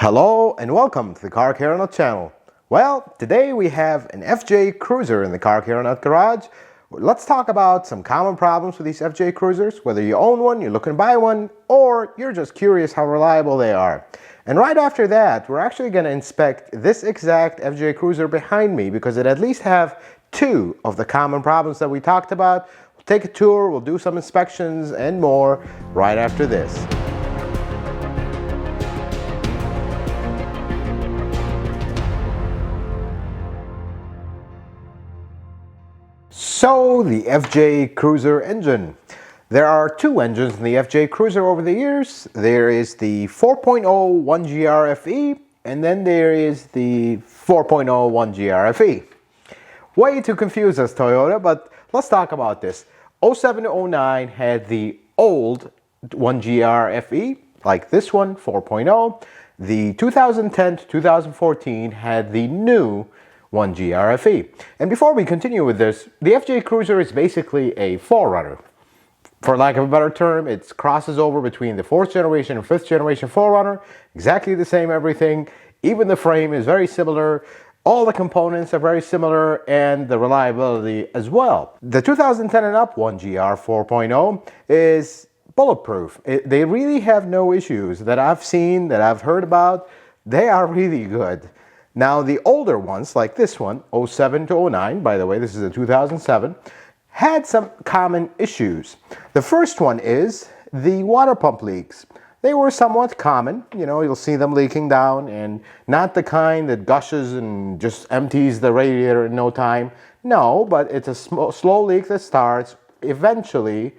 Hello and welcome to the Car Care Nut channel. Well, today we have an FJ Cruiser in the Car Care Nut garage. Let's talk about some common problems with these FJ Cruisers, whether you own one, you're looking to buy one, or you're just curious how reliable they are. And right after that, we're actually going to inspect this exact FJ Cruiser behind me because it at least have two of the common problems that we talked about. We'll take a tour, we'll do some inspections and more right after this. So, the FJ Cruiser engine. There are two engines in the FJ Cruiser over the years. There is the 4.0 1GR FE, and then there is the 4.0 1GR FE. Way to confuse us, Toyota, but let's talk about this. 07 to 09 had the old 1GR FE, like this one, 4.0. The 2010 to 2014 had the new 1GR FE. And before we continue with this, the FJ Cruiser is basically a forerunner. For lack of a better term, it crosses over between the 4th generation and 5th generation forerunner. Exactly the same everything. Even the frame is very similar. All the components are very similar, and the reliability as well. The 2010 and up 1GR 4.0 is bulletproof. They really have no issues that I've seen, that I've heard about. They are really good. Now, the older ones, like this one, 07 to 09, by the way, this is a 2007, had some common issues. The first one is the water pump leaks. They were somewhat common. You know, you'll see them leaking down, and not the kind that gushes and just empties the radiator in no time. No, but it's a slow leak that starts. Eventually,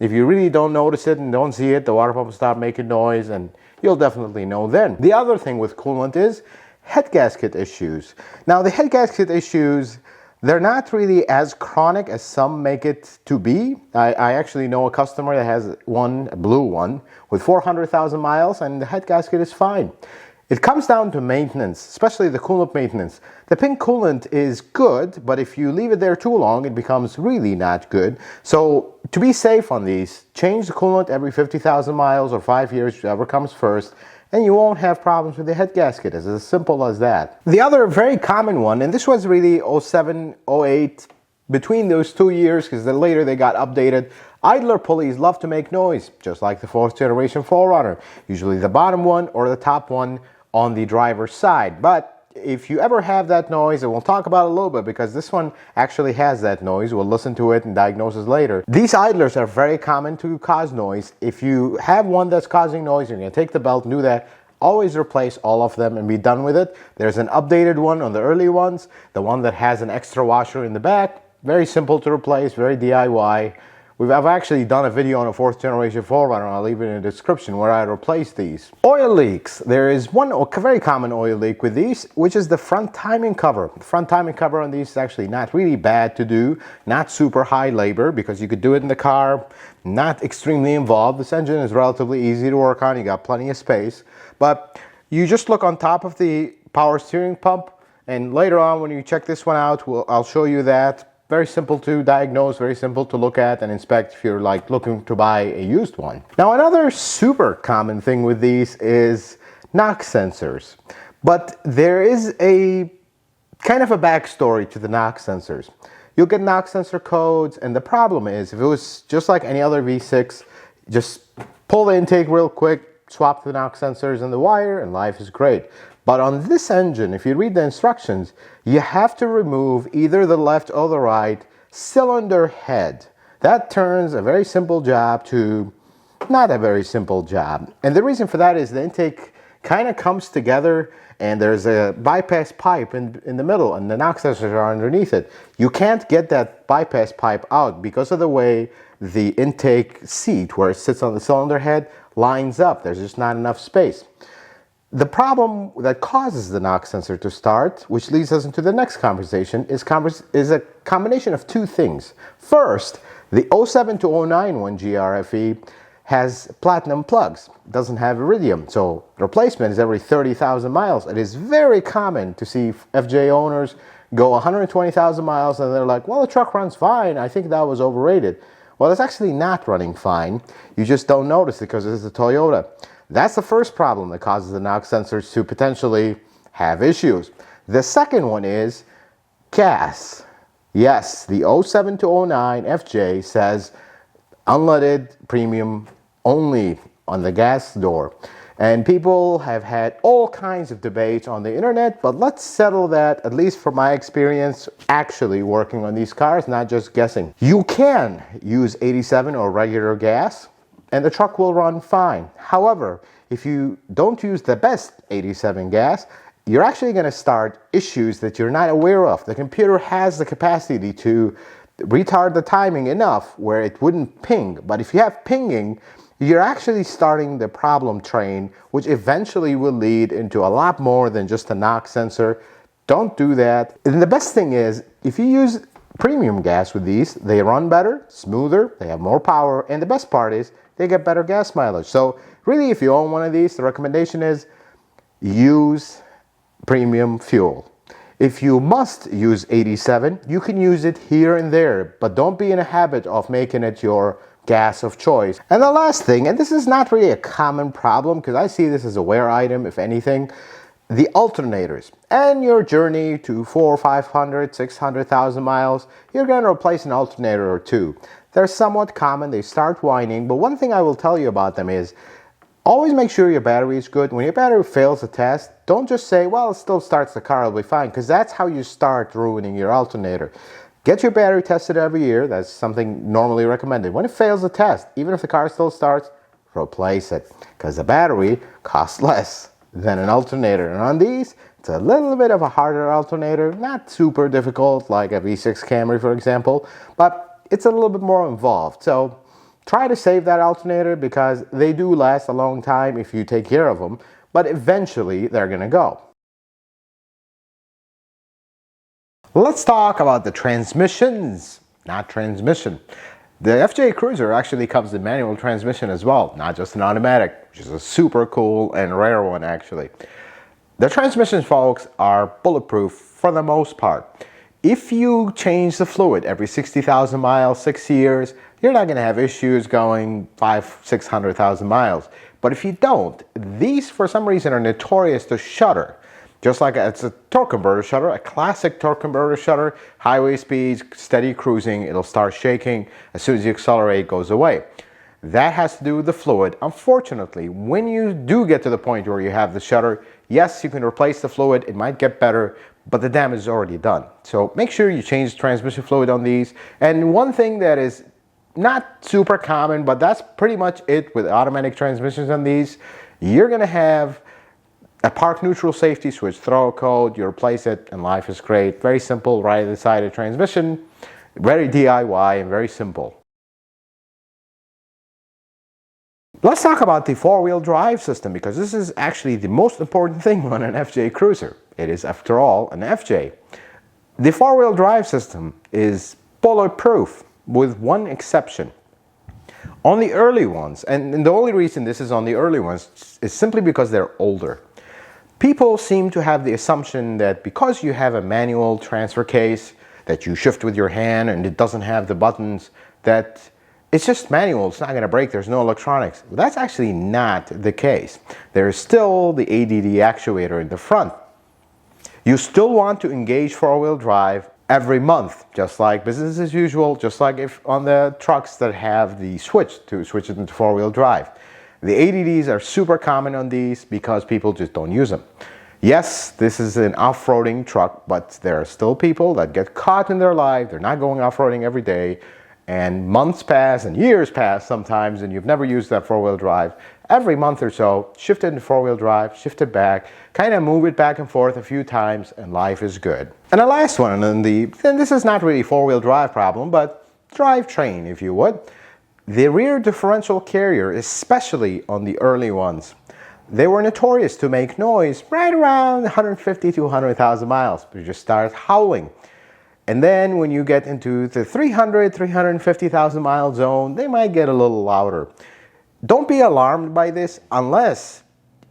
if you really don't notice it and don't see it, the water pump will start making noise, and you'll definitely know then. The other thing with coolant is head gasket issues. Now, the head gasket issues, they're not really as chronic as some make it to be. I actually know a customer that has one, a blue one, with 400,000 miles, and the head gasket is fine. It comes down to maintenance, especially the coolant maintenance. The pink coolant is good, but if you leave it there too long, it becomes really not good. So, to be safe on these, change the coolant every 50,000 miles or 5 years, whichever comes first, and you won't have problems with the head gasket. It's as simple as that. The other very common one, and this was really 07, 08, between those 2 years, because then later they got updated. Idler pulleys love to make noise, just like the 4th generation forerunner. Usually the bottom one or the top one on the driver's side. But if you ever have that noise, and we'll talk about it a little bit because this one actually has that noise. We'll listen to it and diagnose it later. These idlers are very common to cause noise. If you have one that's causing noise, you're going to take the belt and do that. Always replace all of them and be done with it. There's an updated one on the early ones, the one that has an extra washer in the back. Very simple to replace, very DIY. I've actually done a video on a 4th generation forerunner. I'll leave it in the description where I replaced these. Oil leaks. There is one very common oil leak with these, which is the front timing cover. The front timing cover on these is actually not really bad to do, not super high labor because you could do it in the car, not extremely involved. This engine is relatively easy to work on. You got plenty of space, but you just look on top of the power steering pump, and later on when you check this one out, I'll show you that. Very simple to diagnose, very simple to look at and inspect if you're like looking to buy a used one. Now, another super common thing with these is knock sensors. But there is a kind of a backstory to the knock sensors. You'll get knock sensor codes, and the problem is if it was just like any other V6, just pull the intake real quick, swap the knock sensors and the wire, and life is great. But on this engine, if you read the instructions, you have to remove either the left or the right cylinder head. That turns a very simple job to not a very simple job. And the reason for that is the intake kind of comes together, and there's a bypass pipe in the middle, and the knock sensors are underneath it. You can't get that bypass pipe out because of the way the intake seat, where it sits on the cylinder head, lines up. There's just not enough space. The problem that causes the knock sensor to start, which leads us into the next conversation, is a combination of two things. First, the 07 to 09 1GR FE has platinum plugs. It doesn't have iridium, so replacement is every 30,000 miles. It is very common to see FJ owners go 120,000 miles and they're like, well, the truck runs fine. I think that was overrated. Well, it's actually not running fine. You just don't notice it because it's a Toyota. That's the first problem that causes the knock sensors to potentially have issues. The second one is gas. Yes, the 07 to 09 FJ says unleaded premium only on the gas door. And people have had all kinds of debates on the internet, but let's settle that, at least from my experience actually working on these cars, not just guessing. You can use 87 or regular gas and the truck will run fine. However, if you don't use the best 87 gas, you're actually going to start issues that you're not aware of. The computer has the capacity to retard the timing enough where it wouldn't ping. But if you have pinging, you're actually starting the problem train, which eventually will lead into a lot more than just a knock sensor. Don't do that. And the best thing is, if you use premium gas with these, they run better, smoother, they have more power, and the best part is they get better gas mileage. So really, if you own one of these, the recommendation is use premium fuel. If you must use 87, you can use it here and there, but don't be in a habit of making it your gas of choice. And the last thing, and this is not really a common problem because I see this as a wear item, if anything, the alternators. And your journey to 400, 500, 600,000 miles, you're going to replace an alternator or two. They're somewhat common, they start whining, but one thing I will tell you about them is always make sure your battery is good. When your battery fails a test, don't just say, well, it still starts the car, it'll be fine, because that's how you start ruining your alternator. Get your battery tested every year. That's something normally recommended. When it fails the test, even if the car still starts, replace it, because the battery costs less than an alternator. And on these, it's a little bit of a harder alternator, not super difficult like a V6 Camry, for example, but it's a little bit more involved. So try to save that alternator because they do last a long time if you take care of them, but eventually they're going to go. Let's talk about the transmissions, not transmission. The FJ Cruiser actually comes with manual transmission as well, not just an automatic, which is a super cool and rare one actually. The transmissions, folks, are bulletproof for the most part. If you change the fluid every 60,000 miles, 6 years, you're not going to have issues going 500,000-600,000 miles. But if you don't, these for some reason are notorious to shudder. Just like it's a torque converter shutter, a classic torque converter shutter, highway speeds, steady cruising, it'll start shaking. As soon as you accelerate, it goes away. That has to do with the fluid. Unfortunately, when you do get to the point where you have the shutter, yes, you can replace the fluid, it might get better, but the damage is already done. So make sure you change the transmission fluid on these. And one thing that is not super common, but that's pretty much it with automatic transmissions on these, you're going to have a park neutral safety switch, throw a code, you replace it, and life is great. Very simple, right-sided transmission, very DIY and very simple. Let's talk about the four-wheel drive system because this is actually the most important thing on an FJ Cruiser. It is, after all, an FJ. The four-wheel drive system is bulletproof with one exception. On the early ones, and the only reason this is on the early ones is simply because they're older. People seem to have the assumption that because you have a manual transfer case that you shift with your hand and it doesn't have the buttons, that it's just manual, it's not going to break, there's no electronics. Well, that's actually not the case. There is still the ADD actuator in the front. You still want to engage four-wheel drive every month, just like business as usual, just like if on the trucks that have the switch to switch it into four-wheel drive. The ADDs are super common on these because people just don't use them. Yes, this is an off-roading truck, but there are still people that get caught in their life. They're not going off-roading every day, and months pass and years pass sometimes, and you've never used that four-wheel drive. Every month or so, shift it into four-wheel drive, shift it back, kind of move it back and forth a few times, and life is good. And the last one, and this is not really a four-wheel drive problem, but drivetrain, if you would. The rear differential carrier, especially on the early ones, they were notorious to make noise right around 150 to 100,000 miles. You just start howling. And then when you get into the 300, 350,000 mile zone, they might get a little louder. Don't be alarmed by this unless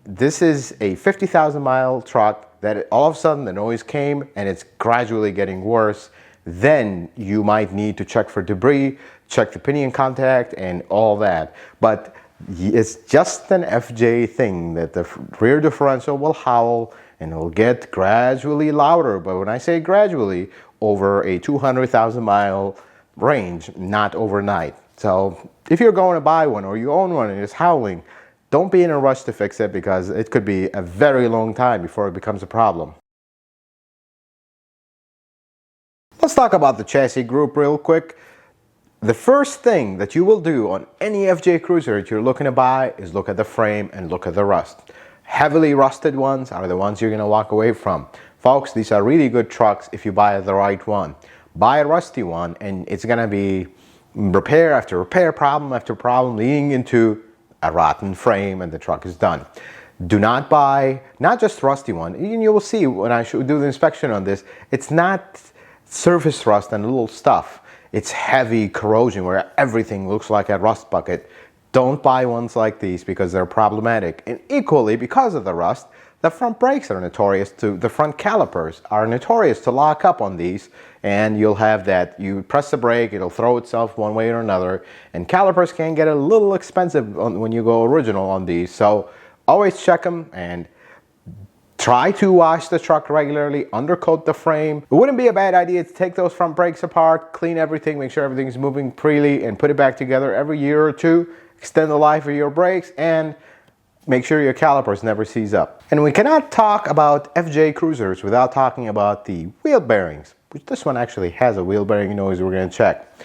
this is a 50,000 mile truck that all of a sudden the noise came and it's gradually getting worse. Then you might need to check for debris, check the pinion contact and all that. But It's just an FJ thing that the rear differential will howl and it'll get gradually louder. But when I say gradually, over a 200,000 mile range, not overnight. So if you're going to buy one or you own one and it's howling, don't be in a rush to fix it, because it could be a very long time before it becomes a problem. Let's talk about the chassis group real quick. The first thing that you will do on any FJ Cruiser that you're looking to buy is look at the frame and look at the rust. Heavily rusted ones are the ones you're going to walk away from. Folks, these are really good trucks if you buy the right one. Buy a rusty one and it's going to be repair after repair, problem after problem, leading into a rotten frame and the truck is done. Do not buy, not just rusty one, and you will see when I do the inspection on this, it's not surface rust and little stuff. It's heavy corrosion where everything looks like a rust bucket. Don't buy ones like these because they're problematic. And equally, because of the rust, the front brakes are notorious to, the front calipers are notorious to lock up on these, and you'll have that, you press the brake, it'll throw itself one way or another, and calipers can get a little expensive when you go original on these. So always check them and try to wash the truck regularly, undercoat the frame. It wouldn't be a bad idea to take those front brakes apart, clean everything, make sure everything's moving freely, and put it back together every year or two. Extend the life of your brakes and make sure your calipers never seize up. And we cannot talk about FJ Cruisers without talking about the wheel bearings, which this one actually has a wheel bearing noise we're going to check.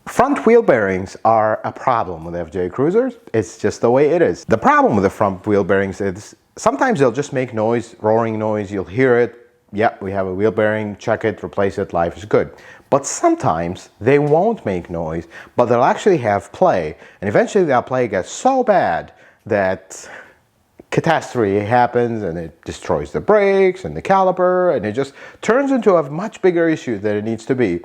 Front wheel bearings are a problem with FJ Cruisers. It's just the way it is. The problem with the front wheel bearings is sometimes they'll just make noise, roaring noise, you'll hear it. Yep, we have a wheel bearing, check it, replace it, life is good. But sometimes they won't make noise, but they'll actually have play. And eventually that play gets so bad that catastrophe happens and it destroys the brakes and the caliper, and it just turns into a much bigger issue than it needs to be.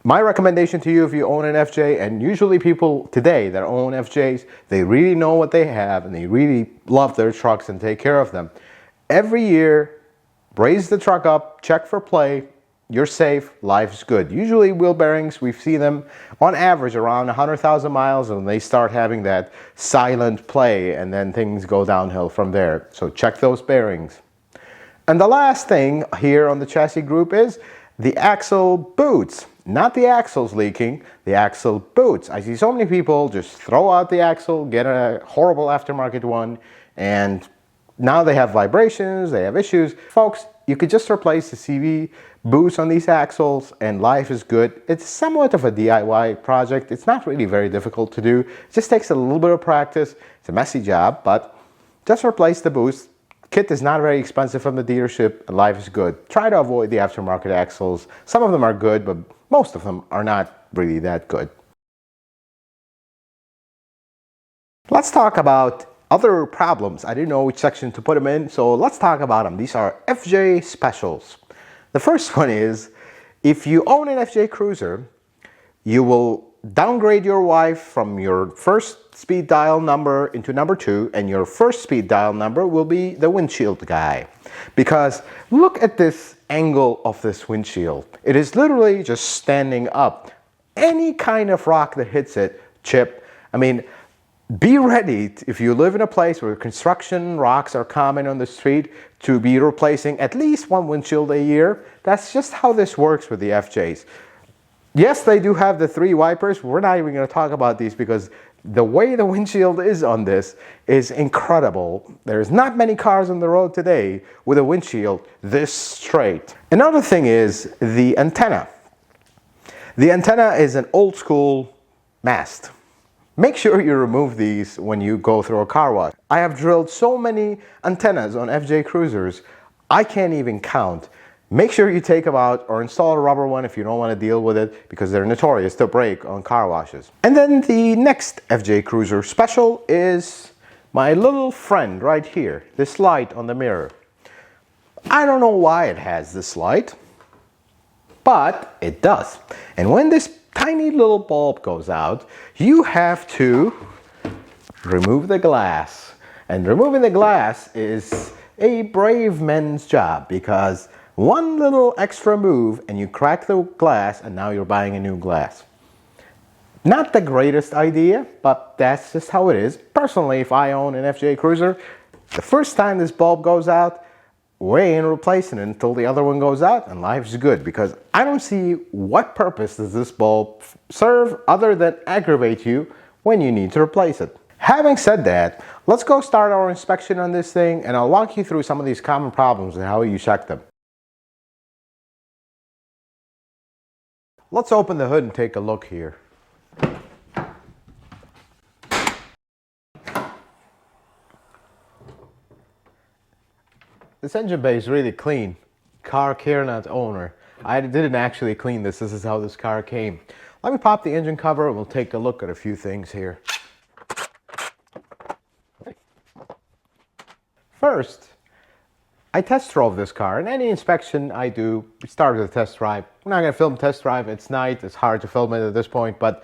My recommendation to you, if you own an FJ, and usually people today that own FJs, they really know what they have and they really love their trucks and take care of them. Every year, raise the truck up, check for play, you're safe, life's good. Usually wheel bearings, we see them on average around 100,000 miles, and they start having that silent play, and then things go downhill from there. So check those bearings. And the last thing here on the chassis group is the axle boots. Not the axles leaking, the axle boots. I see so many people just throw out the axle, get a horrible aftermarket one, and now they have vibrations, they have issues. Folks, you could just replace the CV boots on these axles and life is good. It's somewhat of a DIY project. It's not really very difficult to do. It just takes a little bit of practice. It's a messy job, but just replace the boots. Kit is not very expensive from the dealership and life is good. Try to avoid the aftermarket axles. Some of them are good, but most of them are not really that good. Let's talk about other problems. I didn't know which section to put them in, so let's talk about them. These are FJ specials. The first one is, if you own an FJ Cruiser, you will downgrade your wife from your first speed dial number into number 2, and your first speed dial number will be the windshield guy. Because look at this angle of this windshield. It is literally just standing up. Any kind of rock that hits it, chip. I mean, be ready, if you live in a place where construction rocks are common on the street, to be replacing at least one windshield a year. That's just how this works with the FJs. Yes, they do have the 3 wipers. We're not even going to talk about these because the way the windshield is on this is incredible. There's not many cars on the road today with a windshield this straight. Another thing is the antenna. The antenna is an old school mast. Make sure you remove these when you go through a car wash. I have drilled so many antennas on FJ Cruisers, I can't even count. Make sure you take them out or install a rubber one if you don't want to deal with it, because they're notorious to break on car washes. And then the next FJ Cruiser special is my little friend right here, this light on the mirror. I don't know why it has this light, but it does. And when this tiny little bulb goes out, you have to remove the glass. And removing the glass is a brave man's job, because one little extra move and you crack the glass and now you're buying a new glass. Not the greatest idea, but that's just how it is. Personally, if I own an FJ Cruiser, the first time this bulb goes out, we ain't replacing it until the other one goes out and life's good, because I don't see what purpose does this bulb serve other than aggravate you when you need to replace it. Having said that, let's go start our inspection on this thing, and I'll walk you through some of these common problems and how you check them. Let's open the hood and take a look here. This engine bay is really clean. Car care, not owner. I didn't actually clean this. This is how this car came. Let me pop the engine cover and we'll take a look at a few things here. First, I test drove this car. In any inspection I do, we start with a test drive. I'm not going to film test drive. It's night. It's hard to film it at this point. But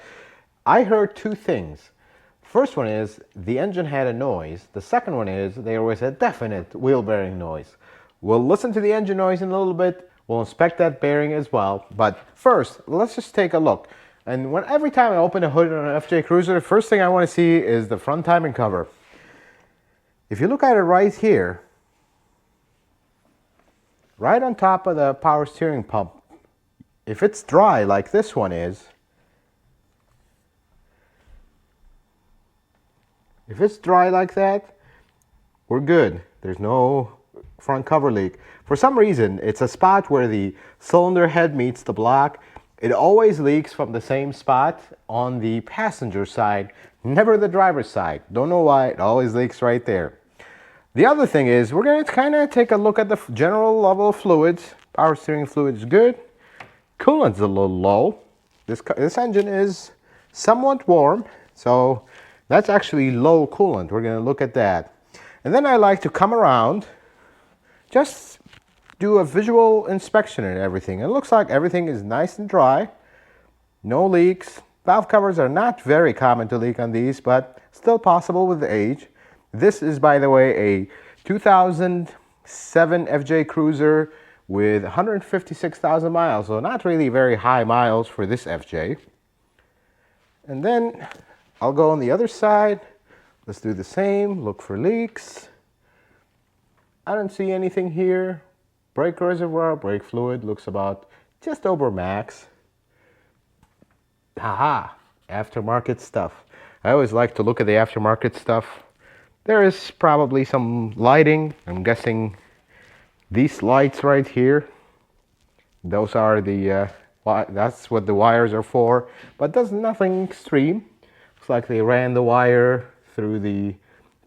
I heard two things. First one is the engine had a noise. The second one is there was a definite wheel bearing noise. We'll listen to the engine noise in a little bit. We'll inspect that bearing as well. But first, let's just take a look. And every time I open the hood on an FJ Cruiser, the first thing I want to see is the front timing cover. If you look at it right here, right on top of the power steering pump, if it's dry like this one is, if it's dry like that, we're good. There's no front cover leak. For some reason, it's a spot where the cylinder head meets the block. It always leaks from the same spot on the passenger side, never the driver's side. Don't know why, it always leaks right there. The other thing is, we're going to kind of take a look at the general level of fluids. Power steering fluid is good. Coolant's a little low. This engine is somewhat warm, so that's actually low coolant. We're going to look at that. And then I like to come around, just do a visual inspection and everything. It looks like everything is nice and dry. No leaks. Valve covers are not very common to leak on these, but still possible with the age. This is, by the way, a 2007 FJ Cruiser with 156,000 miles, so not really very high miles for this FJ. And then I'll go on the other side. Let's do the same. Look for leaks. I don't see anything here. Brake reservoir, brake fluid looks about just over max. Haha, aftermarket stuff. I always like to look at the aftermarket stuff. There is probably some lighting. I'm guessing these lights right here, those are the, that's what the wires are for, but there's nothing extreme. Looks like they ran the wire through the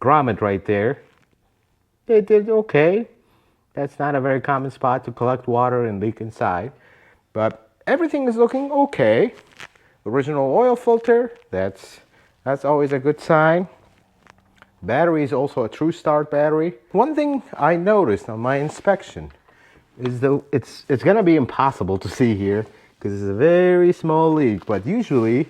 grommet right there. They did okay. That's not a very common spot to collect water and leak inside, but everything is looking okay. Original oil filter, that's always a good sign. Battery is also a true start battery. One thing I noticed on my inspection is that it's gonna be impossible to see here because it's a very small leak, but usually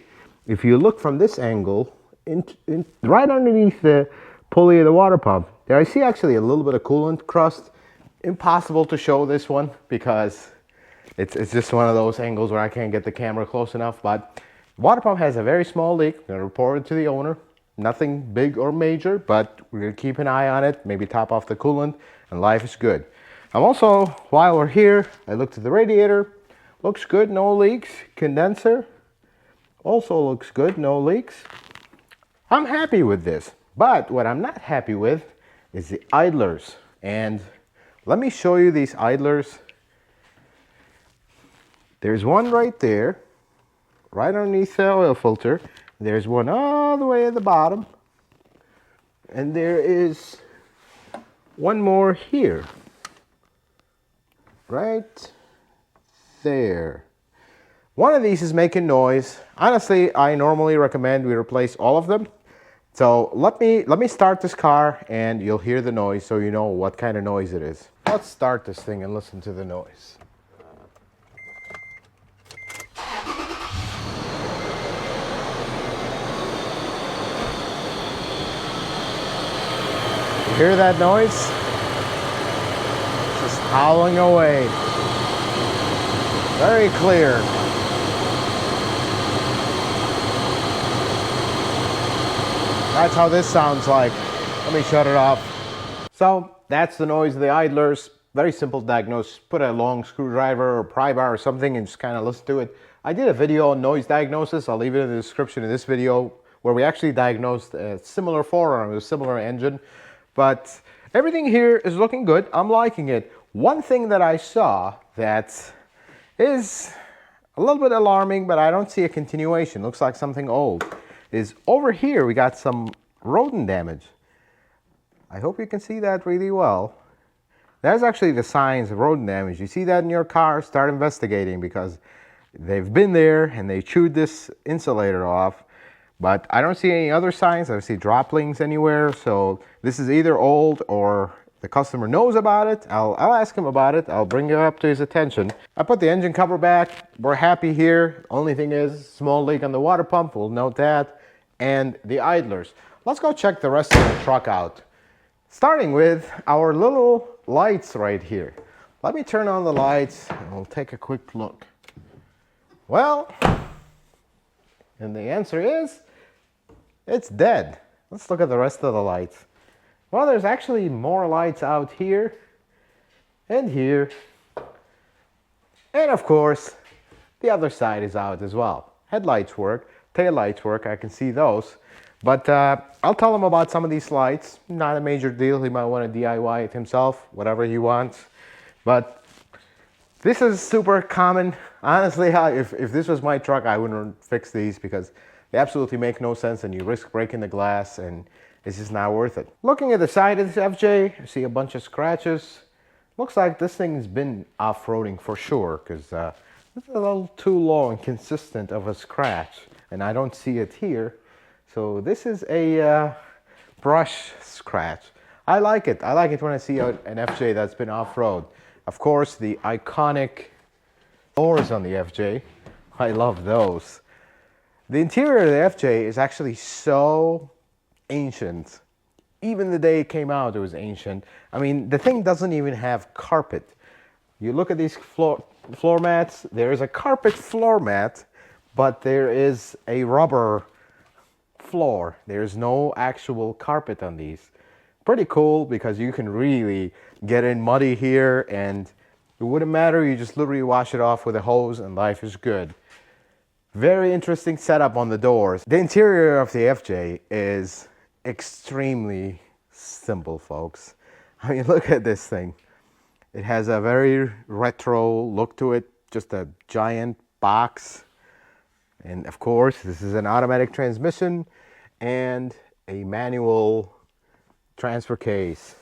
if you look from this angle, right underneath the pulley of the water pump, there I see actually a little bit of coolant crust. Impossible to show this one because it's just one of those angles where I can't get the camera close enough, but water pump has a very small leak. I'm gonna report it to the owner. Nothing big or major, but we're gonna keep an eye on it, maybe top off the coolant, and life is good. I'm also, while we're here, I looked at the radiator. Looks good, no leaks. Condenser also looks good, no leaks. I'm happy with this, but what I'm not happy with is the idlers. And let me show you these idlers. There's one right there, right underneath the oil filter. There's one all the way at the bottom. And there is one more here. Right there. One of these is making noise. Honestly, I normally recommend we replace all of them. So let me start this car and you'll hear the noise so you know what kind of noise it is. Let's start this thing and listen to the noise. Hear that noise? Just howling away. Very clear. That's how this sounds like. Let me shut it off. So that's the noise of the idlers. Very simple diagnosis. Put a long screwdriver or pry bar or something and just kind of listen to it. I did a video on noise diagnosis. I'll leave it in the description of this video where we actually diagnosed a similar 4Runner with a similar engine. But everything here is looking good. I'm liking it. One thing that I saw that is a little bit alarming, but I don't see a continuation. Looks like something old. Is over here we got some rodent damage. I hope you can see that really well. That's actually the signs of rodent damage. You see that in your car, start investigating because they've been there and they chewed this insulator off. But I don't see any other signs. I don't see droplings anywhere. So this is either old or the customer knows about it. I'll ask him about it. I'll bring it up to his attention. I put the engine cover back. We're happy here. Only thing is, small leak on the water pump. We'll note that. And the idlers. Let's go check the rest of the truck out. Starting with our little lights right here. Let me turn on the lights and we'll take a quick look. Well, and the answer is, it's dead. Let's look at the rest of the lights. Well, there's actually more lights out here and here. And of course, the other side is out as well. Headlights work, tail lights work, I can see those. But I'll tell him about some of these lights. Not a major deal. He might want to DIY it himself, whatever he wants. But this is super common. Honestly, if this was my truck, I wouldn't fix these because they absolutely make no sense and you risk breaking the glass and it's just not worth it. Looking at the side of this FJ, I see a bunch of scratches. Looks like this thing's been off-roading for sure because it's a little too low and consistent of a scratch. And I don't see it here. So this is a brush scratch. I like it. I like it when I see an FJ that's been off-road. Of course, the iconic doors on the FJ. I love those. The interior of the FJ is actually so ancient. Even the day it came out, it was ancient. I mean, the thing doesn't even have carpet. You look at these floor mats, there is a carpet floor mat, but there is a rubber floor. There's no actual carpet on these. Pretty cool because you can really get in muddy here and it wouldn't matter. You just literally wash it off with a hose and life is good. Very interesting setup on the doors. The interior of the FJ is extremely simple, folks. I mean, look at this thing. It has a very retro look to it, just a giant box. And of course, this is an automatic transmission and a manual transfer case.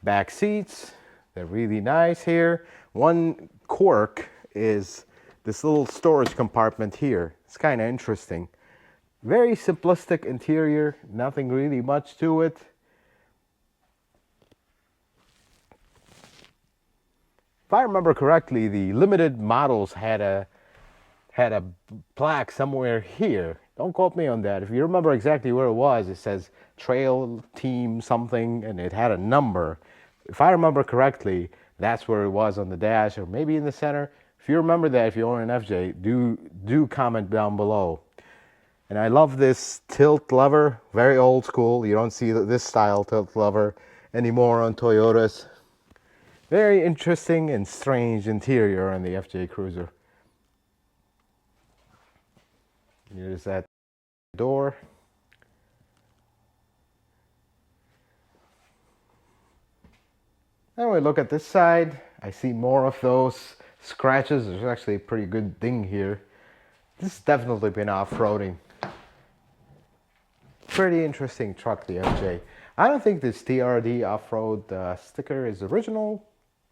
Back seats, they're really nice here. One quirk is this little storage compartment here. It's kind of interesting. Very simplistic interior, nothing really much to it. If I remember correctly, the limited models had a plaque somewhere here. Don't quote me on that. If you remember exactly where it was, it says Trail Team something and it had a number. If I remember correctly, that's where it was on the dash or maybe in the center. If you remember that, if you own an FJ, do comment down below. And I love this tilt lever, very old school. You don't see this style tilt lever anymore on Toyotas. Very interesting and strange interior on the FJ Cruiser. Here's that door. And we look at this side. I see more of those scratches. There's actually a pretty good ding here. This has definitely been off-roading. Pretty interesting truck, the FJ. I don't think this TRD off-road sticker is original.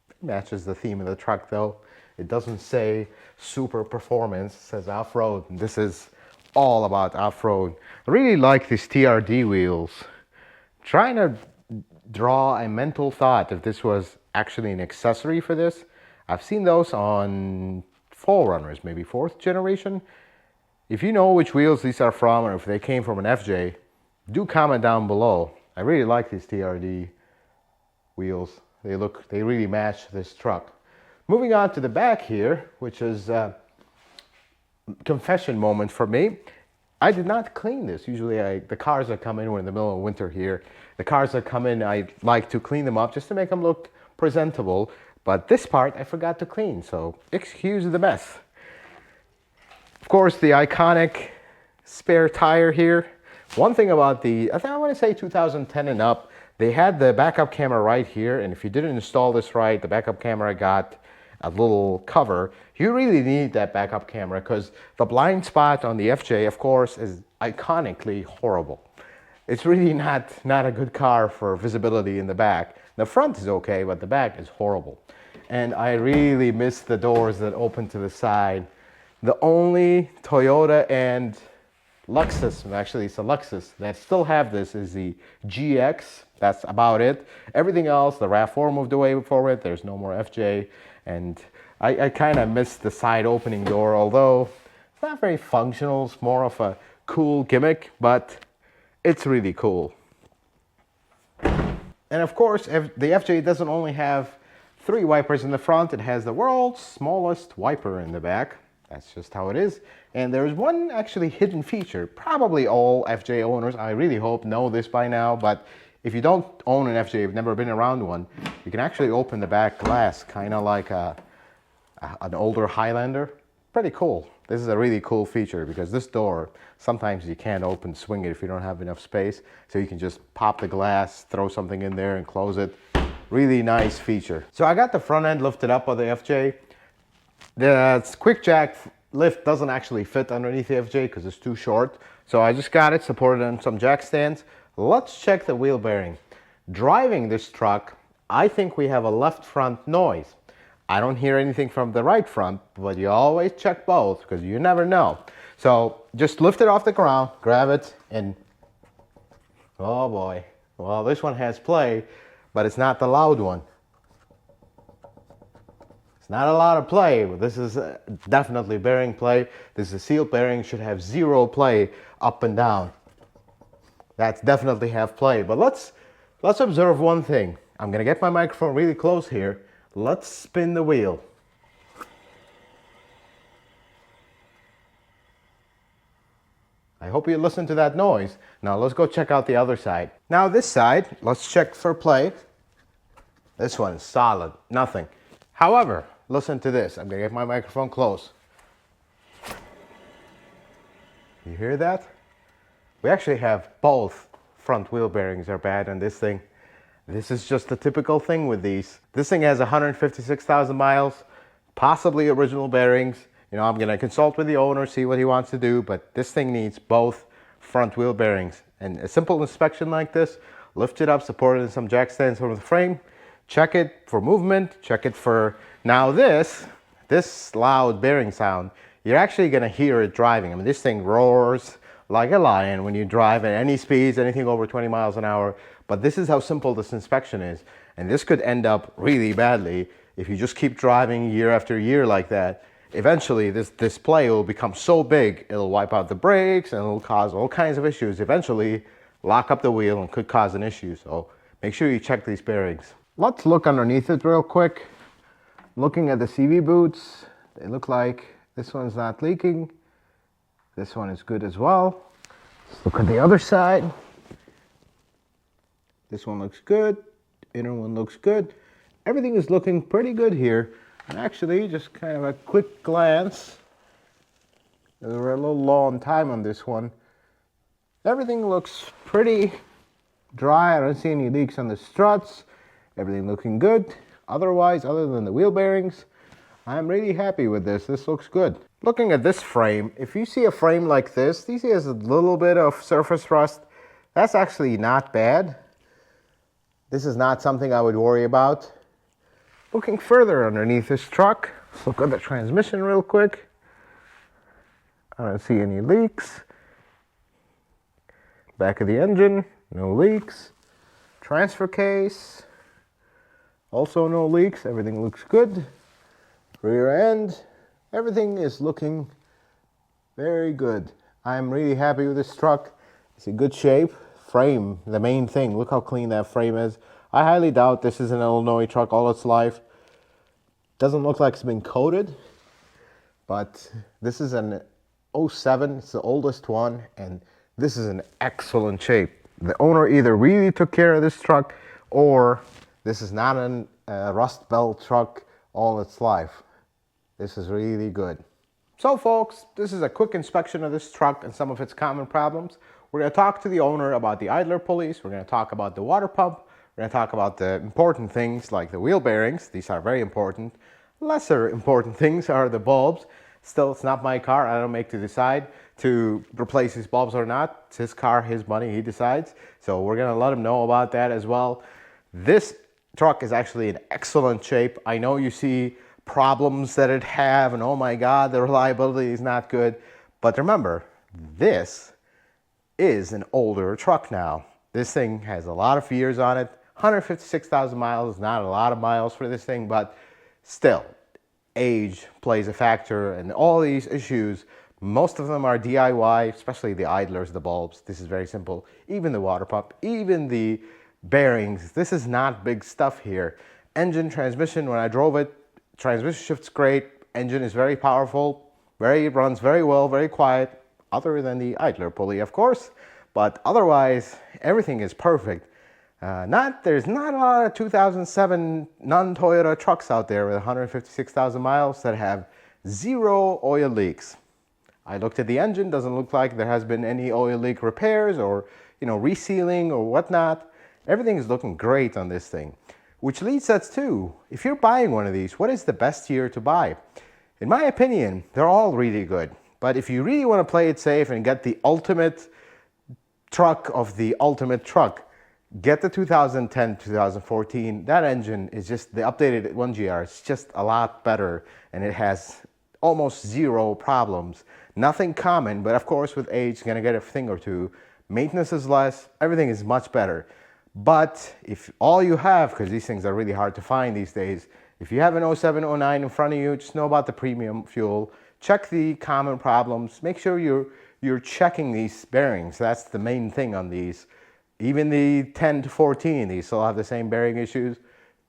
It matches the theme of the truck though. It doesn't say super performance, it says off-road. This is all about off-road. I really like these TRD wheels. Trying to draw a mental thought if this was actually an accessory for this. I've seen those on 4Runners, maybe 4th generation. If you know which wheels these are from or if they came from an FJ, do comment down below. I really like these TRD wheels. They really match this truck. Moving on to the back here, which is a confession moment for me. I did not clean this. Usually the cars that come in, we're in the middle of winter here. The cars that come in, I like to clean them up just to make them look presentable. But this part I forgot to clean, so excuse the mess. Of course, the iconic spare tire here. One thing about I want to say 2010 and up, they had the backup camera right here, and if you didn't install this right, the backup camera got a little cover. You really need that backup camera because the blind spot on the FJ, of course, is iconically horrible. It's really not a good car for visibility in the back. The front is okay, but the back is horrible. And I really miss the doors that open to the side. The only Toyota and Lexus, actually it's a Lexus, that still have this is the GX. That's about it. Everything else, the RAV4 moved away for it. There's no more FJ. And I kind of miss the side opening door, although it's not very functional. It's more of a cool gimmick, but it's really cool. And of course, the FJ doesn't only have 3 wipers in the front. It has the world's smallest wiper in the back. That's just how it is. And there's one actually hidden feature. Probably all FJ owners, I really hope, know this by now, but if you don't own an FJ, you've never been around one, you can actually open the back glass, kind of like an older Highlander. Pretty cool. This is a really cool feature because this door, sometimes you can't swing it if you don't have enough space. So you can just pop the glass, throw something in there and close it. Really nice feature. So I got the front end lifted up on the FJ. The quick jack lift doesn't actually fit underneath the FJ because it's too short. So I just got it supported on some jack stands. Let's check the wheel bearing. Driving this truck, I think we have a left front noise. I don't hear anything from the right front, but you always check both because you never know. So just lift it off the ground, grab it, and oh boy. Well, this one has play, but it's not the loud one. Not a lot of play, but this is definitely bearing play. This is a sealed bearing, should have 0 play up and down. That's definitely have play, but let's observe one thing. I'm gonna get my microphone really close here. Let's spin the wheel. I hope you listen to that noise. Now let's go check out the other side. Now this side, let's check for play. This one is solid, nothing. However, listen to this. I'm gonna get my microphone close. You hear that? We actually have both front wheel bearings are bad on this thing. This is just the typical thing with these. This thing has 156,000 miles, possibly original bearings. You know, I'm gonna consult with the owner, see what he wants to do, but this thing needs both front wheel bearings. And a simple inspection like this, lift it up, support it in some jack stands over the frame, check it for movement, check it for, now this loud bearing sound, you're actually gonna hear it driving. I mean, this thing roars like a lion when you drive at any speeds, anything over 20 miles an hour. But this is how simple this inspection is. And this could end up really badly if you just keep driving year after year like that. Eventually, this display will become so big, it'll wipe out the brakes and it'll cause all kinds of issues. Eventually, lock up the wheel and could cause an issue. So make sure you check these bearings. Let's look underneath it real quick. Looking at the CV boots, they look like this one's not leaking. This one is good as well. Let's look at the other side. This one looks good. Inner one looks good. Everything is looking pretty good here. And actually, just kind of a quick glance. We're a little low on time on this one. Everything looks pretty dry. I don't see any leaks on the struts. Everything looking good. Otherwise, other than the wheel bearings, I'm really happy with this. This looks good. Looking at this frame, if you see a frame like this has a little bit of surface rust. That's actually not bad. This is not something I would worry about. Looking further underneath this truck, let's look at the transmission real quick. I don't see any leaks. Back of the engine, no leaks. Transfer case, also no leaks. Everything looks good. Rear end, everything is looking very good. I'm really happy with this truck. It's in good shape. Frame, the main thing. Look how clean that frame is. I highly doubt this is an Illinois truck all its life. Doesn't look like it's been coated, but this is an '07. It's the oldest one, and this is in excellent shape. The owner either really took care of this truck, or this is not a Rust Belt truck all its life. This is really good. So folks, this is a quick inspection of this truck and some of its common problems. We're going to talk to the owner about the idler pulleys. We're going to talk about the water pump. We're going to talk about the important things like the wheel bearings. These are very important. Lesser important things are the bulbs. Still, it's not my car. I don't make to decide to replace these bulbs or not. It's his car, his money, he decides. So we're going to let him know about that as well. This truck is actually in excellent shape. I know you see problems that it have, and oh my God, the reliability is not good. But remember, this is an older truck now. This thing has a lot of years on it. 156,000 miles is not a lot of miles for this thing, but still, age plays a factor, and all these issues, most of them are DIY, especially the idlers, the bulbs. This is very simple. Even the water pump, even the bearings. This is not big stuff here. Engine, transmission, when I drove it, transmission shift's great. Engine is very powerful, runs very well, very quiet, other than the idler pulley, of course. But otherwise, everything is perfect. There's not a lot of 2007 non-Toyota trucks out there with 156,000 miles that have 0 oil leaks. I looked at the engine, doesn't look like there has been any oil leak repairs or resealing or whatnot. Everything is looking great on this thing. Which leads us to, if you're buying one of these, what is the best year to buy? In my opinion, they're all really good. But if you really want to play it safe and get the ultimate truck of the ultimate truck, get the 2010, 2014. That engine is just, the updated 1GR, it's just a lot better, and it has almost 0 problems. Nothing common, but of course with age, you're gonna get a thing or two. Maintenance is less, everything is much better. But if all you have, because these things are really hard to find these days, if you have an 07, 09 in front of you, just know about the premium fuel, check the common problems, make sure you're checking these bearings. That's the main thing on these. Even the 10 to 14, these still have the same bearing issues.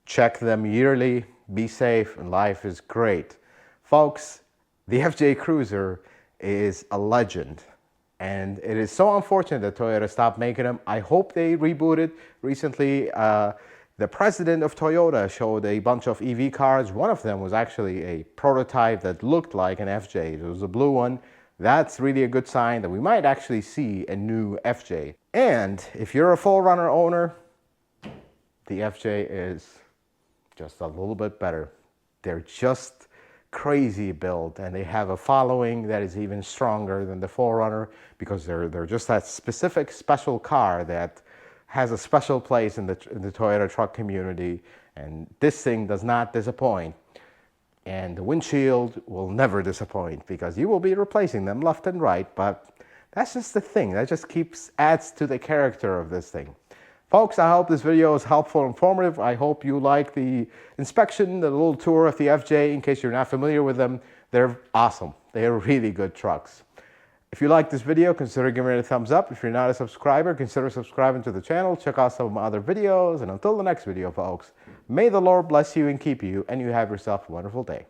Check them yearly, be safe, and life is great. Folks, the FJ Cruiser is a legend. And it is so unfortunate that Toyota stopped making them. I hope they reboot it. Recently, the president of Toyota showed a bunch of EV cars. One of them was actually a prototype that looked like an FJ. It was a blue one. That's really a good sign that we might actually see a new FJ. And if you're a 4Runner owner, the FJ is just a little bit better. They're just crazy built, and they have a following that is even stronger than the 4Runner because they're just that specific special car that has a special place in the Toyota truck community, and this thing does not disappoint. And the windshield will never disappoint because you will be replacing them left and right, but that's just the thing. That just adds to the character of this thing. Folks, I hope this video is helpful and informative. I hope you like the inspection, the little tour of the FJ. In case you're not familiar with them, they're awesome. They're really good trucks. If you like this video, consider giving it a thumbs up. If you're not a subscriber, consider subscribing to the channel. Check out some of my other videos. And until the next video, folks, may the Lord bless you and keep you, and you have yourself a wonderful day.